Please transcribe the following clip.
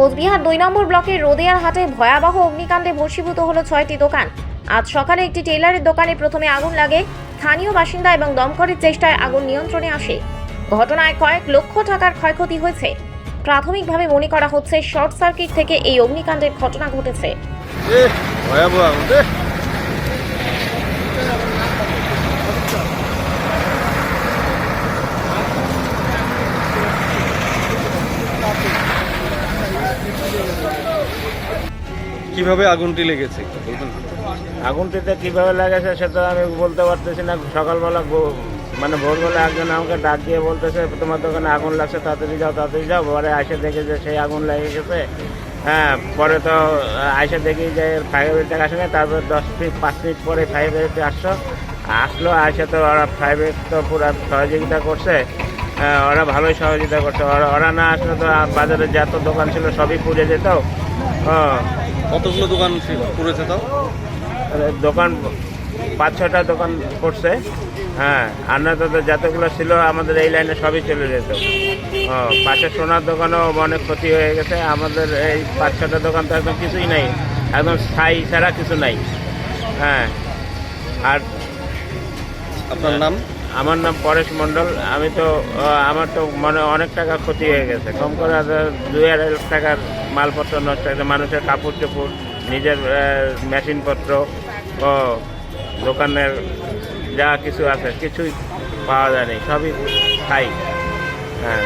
কোচবিহার 2 নম্বর ব্লকের রোদেয়ার হাটে ভয়াবহ অগ্নিকাণ্ডে ভস্মীভূত হলো 6টি দোকান। আজ সকালে একটি টেইলারের দোকানে প্রথমে আগুন লাগে। স্থানীয় বাসিন্দা এবং দমকলের চেষ্টায় আগুন নিয়ন্ত্রণে আসে। ঘটনায় কয়েক লক্ষ টাকার ক্ষয়ক্ষতি হয়েছে। প্রাথমিকভাবে মনে করা হচ্ছে শর্ট সার্কিট থেকে এই অগ্নিকাণ্ডের ঘটনা ঘটেছে। কিভাবে আগুনটি লেগেছে একটু বলবেন? আগুনটিতে কীভাবে লেগেছে সেটা আমি বলতে পারতেছি না। সকালবেলা মানে ভোরবেলা একজন আমাকে ডাক দিয়ে বলতেছে তোমার দোকানে আগুন লাগছে, তাড়াতাড়ি যাও। পরে আসে দেখে যে সেই আগুন লেগে গেছে। হ্যাঁ, পরে তো আসে দেখি যে ফায়ার ব্রিগেড আসে না। তারপর 5 মিনিট পরে ফায়ার ব্রিগেড আসলো। আসে তো ওরা ফায়ার ব্রিগেড তো পুরো সহযোগিতা করছে। ওরা ভালোই সহযোগিতা করছে। ওরা না আসলে তো বাজারে যত দোকান ছিল সবই পুড়ে যেত। কতগুলো দোকান পুড়েছে তো? দোকান 5-6টা দোকান পড়ছে। হ্যাঁ, আর না তো যতগুলো ছিল আমাদের এই লাইনে সবই চলে যেত। পাশে সোনার দোকানও অনেক ক্ষতি হয়ে গেছে। আমাদের এই 5-6টা দোকান তো একদম কিছুই নাই, একদম ছাই ছাড়া কিছু নাই। হ্যাঁ, আর আপনার নাম? আমার নাম পরেশ মণ্ডল। আমার তো অনেক টাকা ক্ষতি হয়ে গেছে। কম করে 2-2.5 লাখ টাকার মালপত্র নষ্ট হয়েছে। মানুষের কাপড় চোপড়, নিজের মেশিনপত্র ও দোকানের যা কিছু আছে কিছুই পাওয়া যায়নি, সবই খাই। হ্যাঁ।